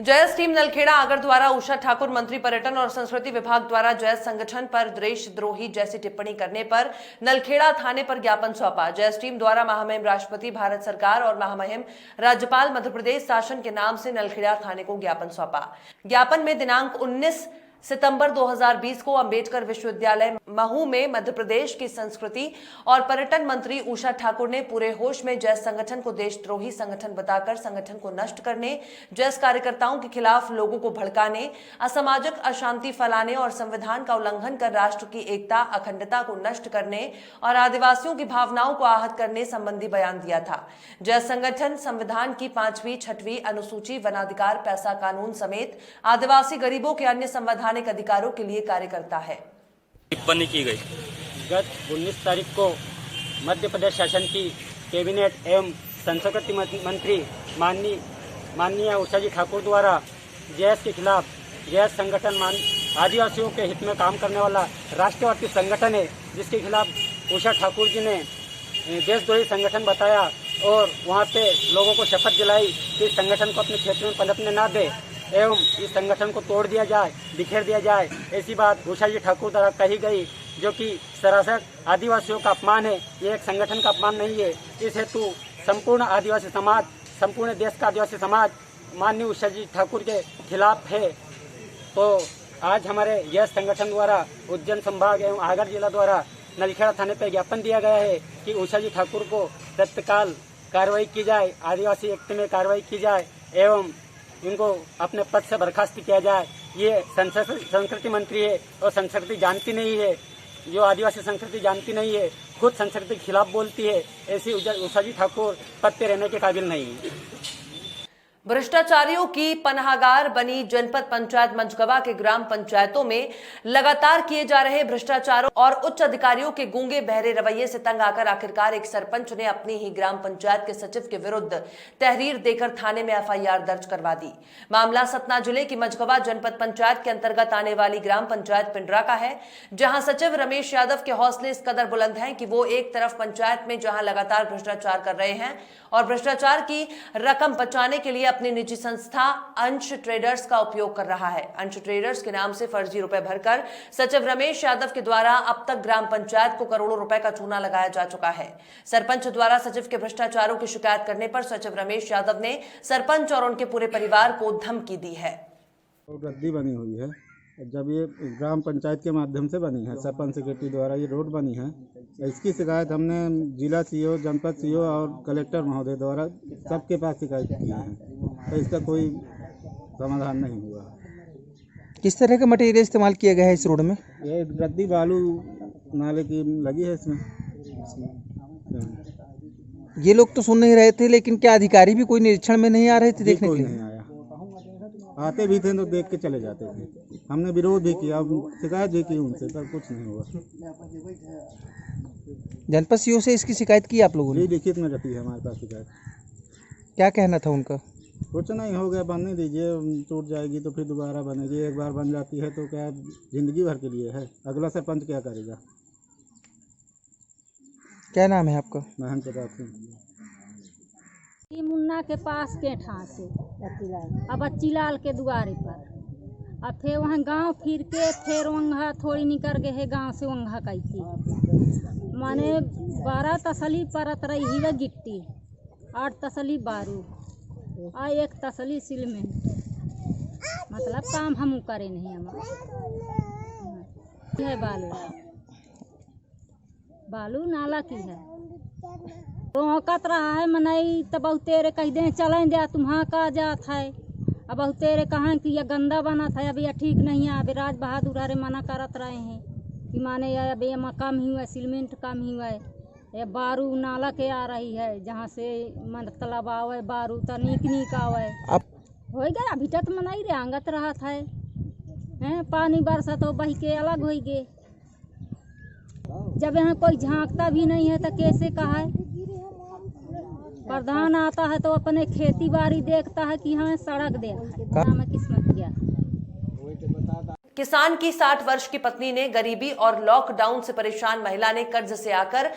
जयस team Nalkheda Agar द्वारा उषा ठाकुर मंत्री पर्यटन और संस्कृति विभाग द्वारा जयस संगठन पर देशद्रोही जैसी टिप्पणी करने पर नलखेड़ा थाने पर ज्ञापन सौंपा। जयस टीम द्वारा महामहिम राष्ट्रपति भारत सरकार और महामहिम राज्यपाल मध्य प्रदेश शासन के नाम से नलखेड़ा थाने को ज्ञापन सौंपा। ज्ञापन में दिनांक 19 सितंबर 2020 को अंबेडकर विश्वविद्यालय महू में मध्य प्रदेश की संस्कृति और पर्यटन मंत्री उषा ठाकुर ने पूरे होश में जैस संगठन को देशद्रोही संगठन बताकर संगठन को नष्ट करने, जैस कार्यकर्ताओं के खिलाफ लोगों को भड़काने, असामाजिक अशांति फैलाने और संविधान का उल्लंघन कर राष्ट्र की एकता अखंडता को नष्ट करने और आदिवासियों की भावनाओं को आहत करने संबंधी बयान दिया था। जैस संगठन संविधान की 5वीं 6वीं अनुसूची, वनाधिकार, पैसा कानून समेत आदिवासी गरीबों के अन्य संवैधानिक अधिकारों के लिए कार्य करता है। टिप्पणी की गई। गत 19 तारीख को मध्य प्रदेश शासन की कैबिनेट एवं संस्कृति मंत्री माननीय उषा जी ठाकुर द्वारा जैस के खिलाफ, जैस संगठन आदिवासियों के हित में काम करने वाला राष्ट्रवादी संगठन है, जिसके खिलाफ उषा ठाकुर जी ने देशद्रोही संगठन बताया और वहां पे लोगों को शपथ दिलाई कि इस संगठन को अपने क्षेत्र में पनपने ना दे एवं इस संगठन को तोड़ दिया जाए, बिखेर दिया जाए। ऐसी बात उषा जी ठाकुर द्वारा कही गई, जो कि सरासर आदिवासियों का अपमान है। ये एक संगठन का अपमान नहीं है। इस हेतु संपूर्ण आदिवासी समाज, संपूर्ण देश का आदिवासी समाज माननीय उषा जी ठाकुर के खिलाफ है। तो आज हमारे यह संगठन द्वारा उज्जैन संभाग एवं आगर जिला द्वारा नलखेड़ा थाने पर ज्ञापन दिया गया है कि उषा जी ठाकुर को तत्काल कार्रवाई की जाए, आदिवासी एक्ट में कार्रवाई की जाए एवं इनको अपने पद से बर्खास्त किया जाए। ये संस्कृति मंत्री है और संस्कृति जानती नहीं है, जो आदिवासी संस्कृति जानती नहीं है, खुद संस्कृति के खिलाफ बोलती है। ऐसी उषा जी ठाकुर पद पे रहने के काबिल नहीं है। भ्रष्टाचारियों की पनाहगार बनी जनपद पंचायत मंझगवा के ग्राम पंचायतों में लगातार किए जा रहे भ्रष्टाचारों और उच्च अधिकारियों के गूंगे बहरे रवैये से तंग आकर आखिरकार एक सरपंच ने अपनी ही ग्राम पंचायत के सचिव के विरुद्ध तहरीर देकर थाने में एफआईआर दर्ज करवा दी। मामला सतना जिले की मंझगवा जनपद पंचायत के अंतर्गत आने वाली ग्राम पंचायत पिंडरा का है, जहां सचिव रमेश यादव के हौसले इस कदर बुलंद हैं कि वो एक तरफ पंचायत में जहां लगातार भ्रष्टाचार कर रहे हैं और भ्रष्टाचार की रकम बचाने के लिए अपनी निजी संस्था अंश ट्रेडर्स का उपयोग कर रहा है। अंश ट्रेडर्स के नाम से फर्जी रुपए भरकर सचिव रमेश यादव के द्वारा अब तक ग्राम पंचायत को करोड़ों रुपए का चूना लगाया जा चुका है। सरपंच द्वारा सचिव के भ्रष्टाचारों की शिकायत करने पर सचिव रमेश यादव ने सरपंच और उनके पूरे परिवार को धमकी दी है। रद्दी बनी हुई है, जब ये ग्राम पंचायत के माध्यम से बनी है, सरपंच सेक्रेटरी द्वारा ये रोड बनी है। इसकी शिकायत हमने जिला सीओ, जनपद सीओ और कलेक्टर महोदय द्वारा सबके पास शिकायत की है, तो इसका कोई समाधान नहीं हुआ। किस तरह का मटेरियल इस्तेमाल किया गया है इस रोड में? ये रद्दी बालू नाले की लगी है इसमें। ये लोग तो सुन नहीं रहे थे, लेकिन क्या अधिकारी भी कोई निरीक्षण में नहीं आ रहे थे देखने के लिए? नहीं आया, आते भी थे तो देख के चले जाते थे। हमने विरोध भी किया, शिकायत भी की उनसे, पर कुछ नहीं हुआ। जनपद सीओ से इसकी शिकायत की आप लोगों ने? लिखित में रखी है हमारे पास शिकायत। क्या कहना था उनका? कुछ नहीं, हो गया, बनने दीजिए, टूट जाएगी तो फिर दोबारा बनेगी। एक बार बन जाती है तो क्या जिंदगी भर के लिए है, अगला सरपंच क्या करेगा। क्या नाम है आपका? महंत प्रताप सिंह। मुन्ना के पास के ठां से अब चिलाल के दुआरे पर, अब फिर वहाँ गांव फिर के फिर वंघा थोड़ी निकल गए है गांव से वंघा कैसे माने 12 तसली परत रही है गिट्टी, 8 तसली बारू और 1 तसली सीमेंट। मतलब काम हम करे नहीं, हमारा है बालू नाला की है। रोकत रहा है मनई तो बहुतेरे कह दे चलें जा तुम्हारा का जात है। अब बहुतेरे कहाँ कि यह गंदा बना था, अब यह ठीक नहीं है। अभी राज बहादुर अरे मना करत रहे हैं कि माने अब ये कम ही हुआ, सीमेंट कम ही हुआ, ये बारू नाला के आ रही है जहाँ से मतलब आवे बारू तो नीक आवे। अब हो गया अभी तक मनाई रे आंगत रहा था हैं, पानी बरसा तो बही के अलग हो गए। जब यहाँ कोई झांकता भी नहीं है तो कैसे कहा है? प्रधान आता है तो अपने खेती बाड़ी देखता है कि हाँ सड़क देखा है, किस्मत क्या। किसान की 60 वर्ष की पत्नी ने गरीबी और लॉकडाउन से परेशान महिला ने कर्ज से आकर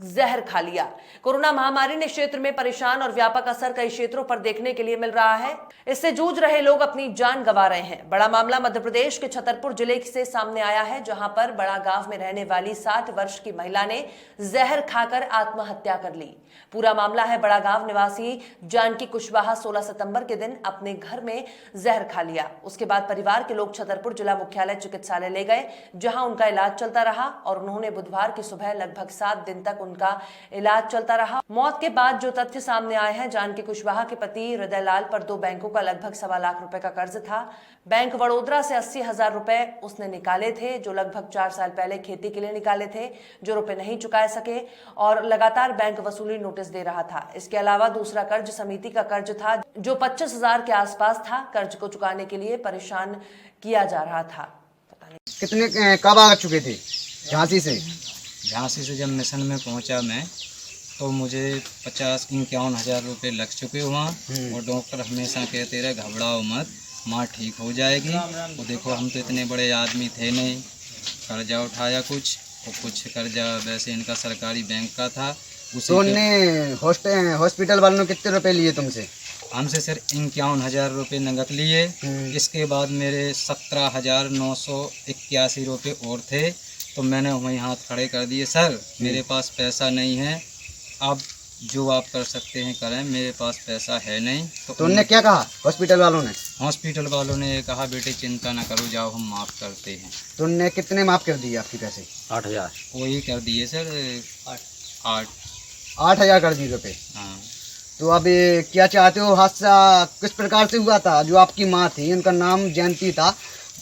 जहर खा लिया। कोरोना महामारी ने क्षेत्र में परेशान और व्यापक असर कई क्षेत्रों पर देखने के लिए मिल रहा है। इससे जूझ रहे लोग अपनी जान गंवा रहे हैं। बड़ा मामला मध्य प्रदेश के छतरपुर जिले से सामने आया है, जहां पर बड़ा गांव में रहने वाली 60 वर्ष की महिला ने जहर खाकर आत्महत्या कर ली। पूरा मामला है बड़ा गांव निवासी जानकी कुशवाहा 16 सितंबर के दिन अपने घर में जहर खा लिया। उसके बाद परिवार के लोग छतरपुर जिला मुख्यालय चिकित्सालय ले गए, जहां उनका इलाज चलता रहा और उन्होंने बुधवार की सुबह लगभग 7 दिन तक उनका इलाज चलता रहा। मौत के बाद जो तथ्य सामने आए हैं, जानकी कुशवाहा के पति हृदयलाल पर 2 बैंकों का लगभग 1.25 लाख रुपए का कर्ज था। बैंक बड़ौदा से 80,000 रुपए उसने निकाले थे, जो लगभग 4 साल पहले खेती के लिए निकाले थे, जो रुपए नहीं चुका सके और लगातार बैंक वसूली नोटिस दे रहा था। इसके अलावा दूसरा कर्ज समिति का कर्ज था, जो 25,000 के आसपास था। कर्ज को चुकाने के लिए परेशान किया जा रहा था। कितने कब आ चुके थे झांसी से? झांसी से जब मिशन में पहुंचा मैं, तो मुझे 50-51 हज़ार रुपये लग चुके वहाँ। और डॉक्टर हमेशा कहते रहे घबराओ मत, माँ ठीक हो जाएगी। वो देखो हम तो इतने बड़े आदमी थे नहीं, कर्जा उठाया कुछ, और कुछ कर्जा वैसे इनका सरकारी बैंक का था। तो उनने हॉस्पिटल वालों ने कितने रुपए लिए तुमसे? हमसे सर 51 हज़ार रुपये नगद लिए। इसके बाद मेरे 17,981 रुपये और थे, तो मैंने वहीं हाथ खड़े कर दिए। सर मेरे पास पैसा नहीं है, आप जो आप कर सकते हैं करें, मेरे पास पैसा है नहीं। तो उनने क्या कहा हॉस्पिटल वालों ने? हॉस्पिटल वालों ने ये कहा बेटे चिंता ना करो, जाओ हम माफ़ करते हैं। तो उनने कितने माफ़ कर दिए आपके पैसे? 8,000। वही कर दिए सर, 8,000 कर दिए रुपये। हाँ। तो अब ये क्या चाहते हो? हादसा किस प्रकार से हुआ था? जो आपकी माँ थी, उनका नाम जयंती था,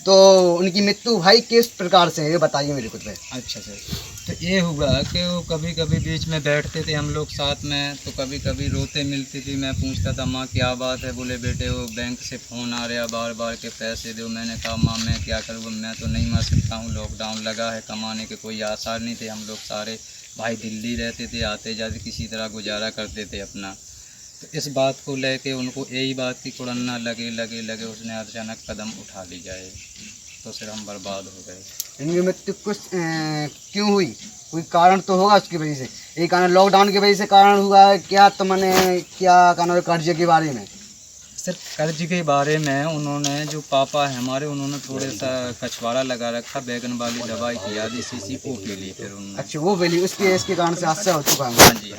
तो उनकी मृत्यु भाई किस प्रकार से है, ये बताइए मेरे कुछ। अच्छा सर, तो ये हुआ कि वो कभी कभी बीच में बैठते थे हम लोग साथ में, तो कभी कभी रोते मिलती थी। मैं पूछता था माँ क्या बात है? बोले बेटे वो बैंक से फ़ोन आ रहा बार बार के पैसे दो। मैंने कहा माँ मैं क्या करूँ, मैं तो नहीं मर सकता हूँ, लॉकडाउन लगा है, कमाने के कोई आसार नहीं थे। हम लोग सारे भाई दिल्ली रहते थे, आते जाते किसी तरह गुजारा करते थे अपना। तो इस बात को लेके उनको यही बात की कुड़न्ना लगे उसने अचानक कदम उठा ली जाए, तो फिर हम बर्बाद हो गए। इनकी मृत्यु कुछ क्यों हुई? कोई कारण तो होगा उसकी वजह से। ये कारण लॉकडाउन की वजह से कारण हुआ है क्या? तो मैंने क्या कारण कर्जे के बारे में? सर कर्ज के बारे में उन्होंने, जो पापा है हमारे, उन्होंने थोड़े सा कछवाड़ा लगा रखा, बैगन वाली दवाई की आदि सी वो पी ली फिर उन्होंने। अच्छा वो पी इसके कारण से हादसा हो चुका है। हाँ जी।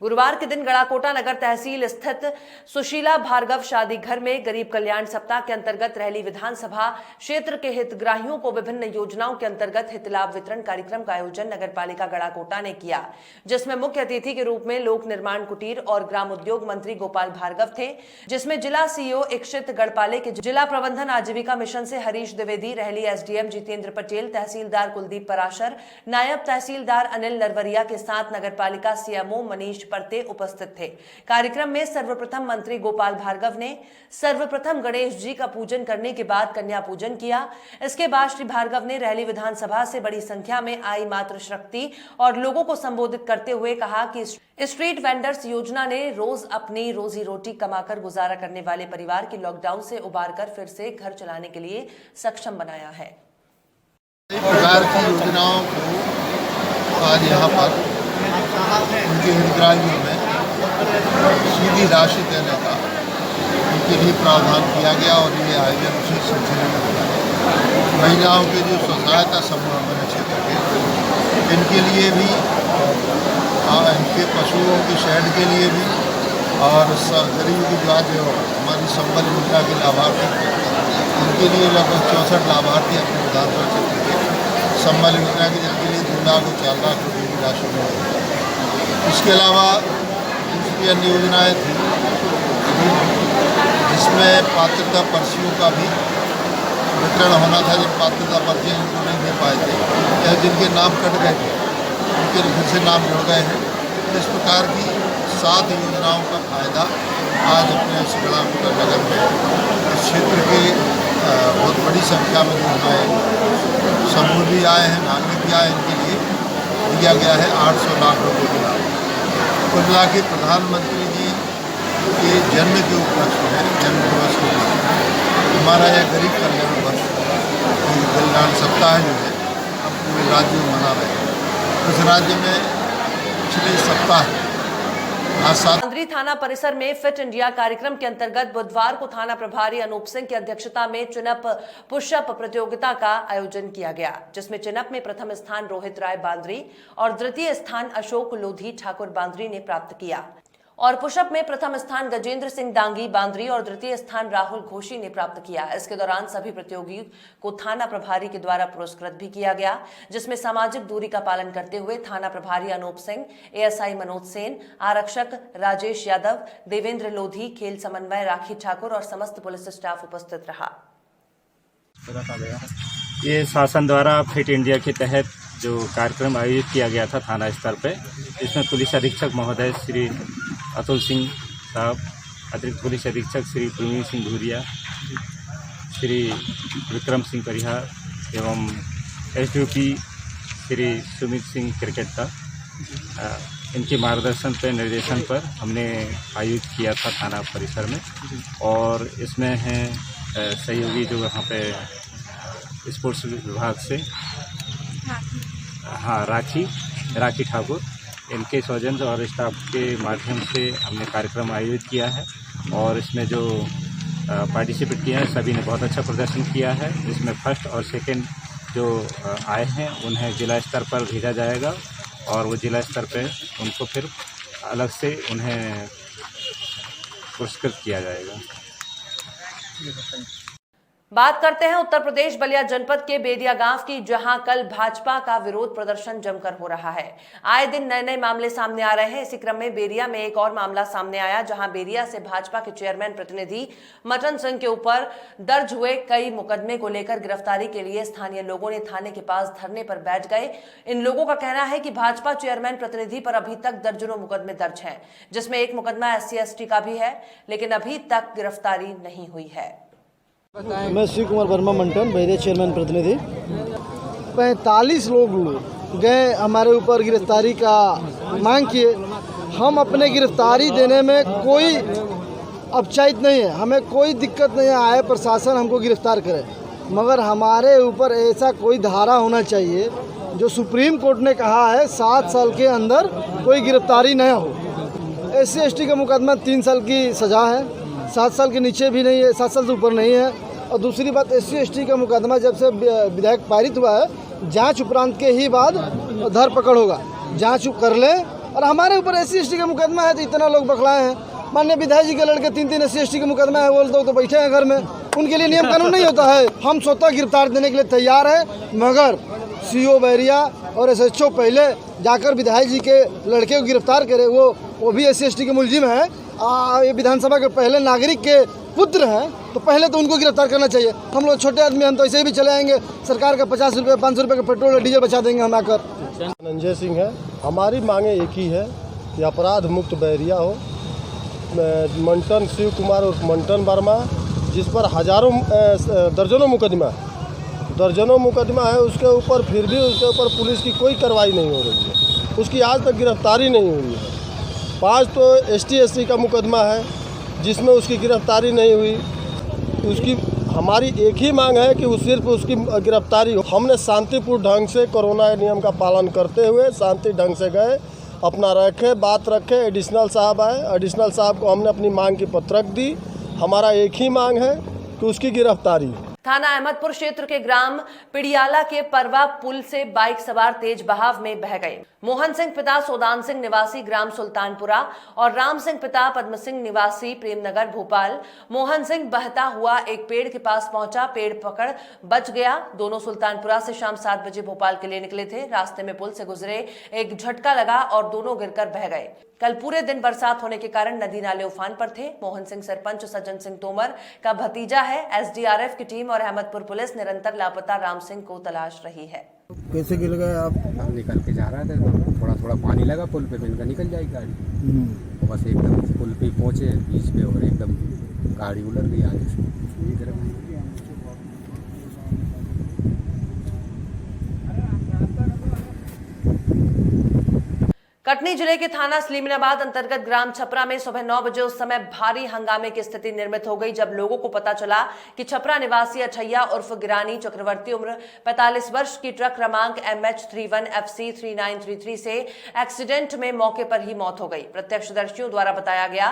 गुरुवार के दिन गड़ाकोटा नगर तहसील स्थित सुशीला भार्गव शादी घर में गरीब कल्याण सप्ताह के अंतर्गत रहली विधानसभा क्षेत्र के हितग्राहियों को विभिन्न योजनाओं के अंतर्गत हित लाभ वितरण कार्यक्रम का आयोजन नगर पालिका गड़ाकोटा ने किया, जिसमें मुख्य अतिथि के रूप में लोक निर्माण कुटीर और ग्राम उद्योग मंत्री गोपाल भार्गव थे, जिसमें जिला सीईओ इक्षित गढ़पाले के जिला प्रबंधन आजीविका मिशन से हरीश द्विवेदी, रहली एसडीएम जितेंद्र पटेल, तहसीलदार कुलदीप पराशर, नायब तहसीलदार अनिल नरवरिया के साथ नगर पालिका सीएमओ मनीष परते उपस्थित थे। कार्यक्रम में सर्वप्रथम मंत्री गोपाल भार्गव ने सर्वप्रथम गणेश जी का पूजन करने के बाद कन्या पूजन किया। इसके बाद श्री भार्गव ने रहली विधानसभा से बड़ी संख्या में आई मातृशक्ति और लोगों को संबोधित करते हुए कहा कि स्ट्रीट वेंडर्स योजना ने रोज अपनी रोजी रोटी कमाकर गुजारा करने वाले परिवार की लॉकडाउन से उबारकर फिर से घर चलाने के लिए सक्षम बनाया है। कई प्रकार की योजनाओं को आज यहाँ पर उनके हितग्राहियों में सीधी राशि देने का उनके लिए प्रावधान किया गया और ये आयोजन उसी सिलसिले में हुआ। महिलाओं के जो स्व सहायता समूह बने क्षेत्र के, इनके लिए भी, इनके पशुओं के शेड के लिए भी, और गरीब की जो आज हमारी संबल योजना के लाभार्थी, उनके लिए लगभग 64 लाभार्थी अपने विधानसभा क्षेत्र के संबल योजना के जिनके लिए 2 लाख और 4 लाख रुपये की राशि मिली। इसके अलावा दूसरी अन्य योजनाएँ थी जिसमें पात्रता पर्चियों का भी वितरण होना था। जिन पात्रता पर्चियाँ जिनको नहीं दे पाए थे या जिनके नाम कट गए थे, उनके फिर से नाम जुड़ गए हैं। इस प्रकार की 7 योजनाओं का फायदा आज अपने गड़ाकोटा नगर में इस क्षेत्र के बहुत बड़ी संख्या में जो हमारे समूह भी आए हैं, नागरिक भी आए, इनके लिए दिया गया है 800 लाख रुपये के लाभ। कुल मिला के प्रधानमंत्री जी के जन्म के उपलक्ष्य में, जन्म दिवस के लिए हमारा यह गरीब कल्याण वर्ष कल्याण सप्ताह जो है हम पूरे राज्य में मना रहे हैं। उस राज्य में पिछले सप्ताह आज 7 बांद्री थाना परिसर में फिट इंडिया कार्यक्रम के अंतर्गत बुधवार को थाना प्रभारी अनूप सिंह की अध्यक्षता में चिनअप पुशअप प्रतियोगिता का आयोजन किया गया, जिसमें चिनअप में प्रथम स्थान रोहित राय बांद्री और द्वितीय स्थान अशोक लोधी ठाकुर बांद्री ने प्राप्त किया और पुशअप में प्रथम स्थान गजेंद्र सिंह डांगी बांद्री और द्वितीय स्थान राहुल घोषी ने प्राप्त किया। इसके दौरान सभी प्रतियोगी को थाना प्रभारी के द्वारा पुरस्कृत भी किया गया, जिसमें सामाजिक दूरी का पालन करते हुए थाना प्रभारी अनूप सिंह, एएसआई मनोज सेन, आरक्षक राजेश यादव, देवेंद्र लोधी, खेल समन्वय राखी ठाकुर और समस्त पुलिस स्टाफ उपस्थित रहा। ये शासन द्वारा फिट इंडिया के तहत जो कार्यक्रम आयोजित किया गया था थाना स्तर पे, इसमें पुलिस अधीक्षक महोदय श्री अतुल सिंह साहब, अतिरिक्त पुलिस अधीक्षक श्री प्रवीण सिंह धूरिया, श्री विक्रम सिंह परिहार एवं एसडीओपी श्री सुमित सिंह क्रिकेटर, इनके मार्गदर्शन पर निर्देशन पर हमने आयोजित किया था थाना परिसर में। और इसमें हैं सहयोगी जो यहाँ पे स्पोर्ट्स विभाग से राखी ठाकुर, इनके सौजन्य और स्टाफ के माध्यम से हमने कार्यक्रम आयोजित किया है। और इसमें जो पार्टिसिपेट किए हैं सभी ने बहुत अच्छा प्रदर्शन किया है। इसमें फर्स्ट और सेकंड जो आए हैं उन्हें जिला स्तर पर भेजा जाएगा और वो जिला स्तर पर उनको फिर अलग से उन्हें पुरस्कृत किया जाएगा। बात करते हैं उत्तर प्रदेश बलिया जनपद के बेदिया गांव की, जहां कल भाजपा का विरोध प्रदर्शन जमकर हो रहा है। आए दिन नए नए मामले सामने आ रहे हैं। इसी क्रम में बेरिया में एक और मामला सामने आया, जहां बेरिया से भाजपा के चेयरमैन प्रतिनिधि मटन सिंह के ऊपर दर्ज हुए कई मुकदमे को लेकर गिरफ्तारी के लिए स्थानीय लोगों ने थाने के पास धरने पर बैठ गए। इन लोगों का कहना है कि भाजपा चेयरमैन प्रतिनिधि पर अभी तक दर्जनों मुकदमे दर्ज हैं, जिसमें एक मुकदमा SC/ST का भी है, लेकिन अभी तक गिरफ्तारी नहीं हुई है। मैं शिव कुमार वर्मा मंटन, बैरिया चेयरमैन प्रतिनिधि। 45 लोग गए हमारे ऊपर गिरफ्तारी का मांग किए। हम अपने गिरफ्तारी देने में कोई अपचाहित नहीं है, हमें कोई दिक्कत नहीं आए प्रशासन हमको गिरफ्तार करे, मगर हमारे ऊपर ऐसा कोई धारा होना चाहिए जो सुप्रीम कोर्ट ने कहा है 7 साल के अंदर कोई गिरफ्तारी न हो। SC/ST का मुकदमा 3 साल की सज़ा है, 7 साल के नीचे भी नहीं है, 7 साल से ऊपर नहीं है। और दूसरी बात SC/ST का मुकदमा जब से विधेयक पारित हुआ है, जांच उपरांत के ही बाद धरपकड़ होगा, जांच कर ले। और हमारे ऊपर SC/ST का मुकदमा है तो इतना लोग बखलाए हैं। माननीय विधायक जी के लड़के 3 SC/ST का मुकदमा है, बोलते हो तो बैठे हैं घर में, उनके लिए नियम कानून नहीं होता है। हम स्वतः गिरफ्तार देने के लिए तैयार है, मगर CO बैरिया और SHO पहले जाकर विधायक जी के लड़के को गिरफ्तार करे। वो भी SC/ST के मुलजिम हैं, ये विधानसभा के पहले नागरिक के पुत्र हैं, तो पहले तो उनको गिरफ्तार करना चाहिए। हम लोग छोटे आदमी, हम तो ऐसे ही भी चले आएंगे, सरकार का 50 रुपये 500 रुपये का पेट्रोल और डीजल बचा देंगे हम आकर। धनंजय सिंह है। हमारी मांगे एक ही है कि अपराध मुक्त बैरिया हो। मंटन शिव कुमार और मंटन वर्मा, जिस पर दर्जनों मुकदमा है, उसके ऊपर फिर भी उसके ऊपर पुलिस की कोई कार्रवाई नहीं हो रही है, उसकी आज तक गिरफ्तारी नहीं हुई है। 5 तो ST/ST का मुकदमा है जिसमें उसकी गिरफ्तारी नहीं हुई। उसकी हमारी एक ही मांग है कि सिर्फ उसकी गिरफ्तारी हो। हमने शांतिपूर्ण ढंग से कोरोना नियम का पालन करते हुए शांति ढंग से गए, अपना बात रखे। एडिशनल साहब आए, एडिशनल साहब को हमने अपनी मांग की पत्रक दी। हमारा एक ही मांग है कि उसकी गिरफ्तारी। थाना अहमदपुर क्षेत्र के ग्राम पिड़ियाला के परवा पुल से बाइक सवार तेज बहाव में बह गए। मोहन सिंह पिता सोदान सिंह निवासी ग्राम सुल्तानपुरा और राम सिंह पिता पद्म सिंह निवासी प्रेमनगर भोपाल। मोहन सिंह बहता हुआ एक पेड़ के पास पहुंचा, पेड़ पकड़ बच गया। दोनों सुल्तानपुरा से शाम 7 बजे भोपाल के लिए निकले थे। रास्ते में पुल से गुजरे, एक झटका लगा और दोनों गिरकर बह गए। कल पूरे दिन बरसात होने के कारण नदी नाले उफान पर थे। मोहन सिंह सरपंच सज्जन सिंह तोमर का भतीजा है। SDRF की टीम और अहमदपुर पुलिस निरंतर लापता राम सिंह को तलाश रही है। कैसे गिर गए आप? निकल के जा रहा था, थोड़ा थोड़ा पानी लगा पुल पे, इनका निकल जाएगी गाड़ी। तो बस एकदम पुल पे पहुंचे बीच पे और एकदम गाड़ी उलट गई आगे से। कटनी जिले के थाना सलीमनाबाद अंतर्गत ग्राम छपरा में सुबह 9 बजे उस समय भारी हंगामे की स्थिति निर्मित हो गई जब लोगों को पता चला कि छपरा निवासी अठैया उर्फ गिरानी चक्रवर्ती उम्र 45 वर्ष की ट्रक क्रमांक MH31FC 3933 से एक्सीडेंट में मौके पर ही मौत हो गई। प्रत्यक्षदर्शियों द्वारा बताया गया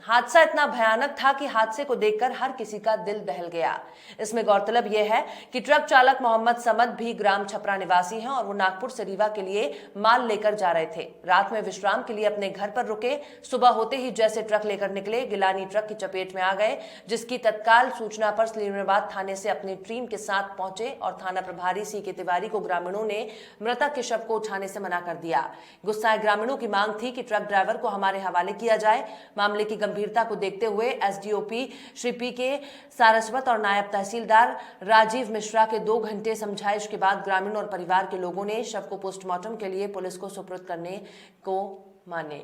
हादसा इतना भयानक था कि हादसे को देखकर हर किसी का दिल दहल गया। इसमें गौरतलब यह है कि ट्रक चालक मोहम्मद समद भी ग्राम छपरा निवासी हैं और वो नागपुर से रीवा के लिए माल लेकर जा रहे थे। रात में विश्राम के लिए अपने घर पर रुके। सुबह होते ही जैसे ट्रक लेकर निकले, गिलानी ट्रक की चपेट में आ गए, जिसकी तत्काल सूचना पर सलीमनाबाद थाने से अपनी टीम के साथ पहुंचे और थाना प्रभारी सी के तिवारी को ग्रामीणों ने मृतक के शव को उठाने से मना कर दिया। गुस्साए ग्रामीणों की मांग थी कि ट्रक ड्राइवर को हमारे हवाले किया जाए। मामले की गंभीरता को देखते हुए एसडीओपी श्री पी.के. सारस्वत और नायब तहसीलदार राजीव मिश्रा के 2 घंटे समझाइश के बाद ग्रामीण और परिवार के लोगों ने शव को पोस्टमार्टम के लिए पुलिस को सुपुर्द करने को माने।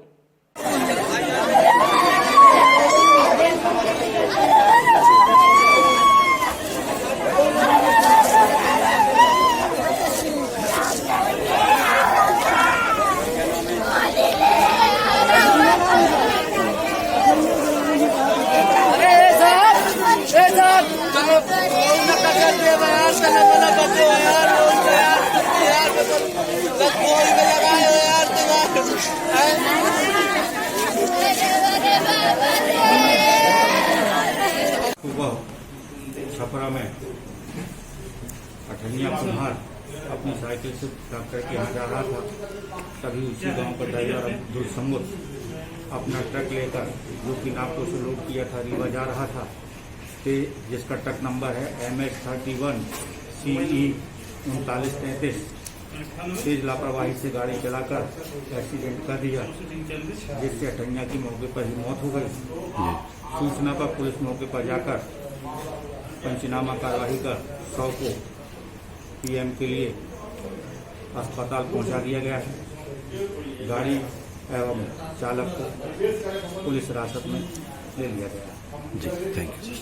सुबह छपरा में अठनिया कुम्हार अपनी साइकिल से डॉक्टर के यहाँ जा रहा था, तभी उसी गांव का ड्राइवर अब्दुल समद अपना ट्रक लेकर जो कि नागपुर से लोड किया था रीवा जा रहा था, जिसका ट्रक नंबर है MH31CE 3933 तेज लापरवाही से गाड़ी चलाकर एक्सीडेंट कर दिया, जिससे अठनिया की मौके पर ही मौत हो गई। सूचना पर पुलिस मौके पर जाकर पंचनामा कार्रवाई कर शव को पीएम के लिए अस्पताल पहुंचा दिया गया है। गाड़ी एवं चालक को पुलिस हिरासत में ले लिया गया। जी, थैंक यू।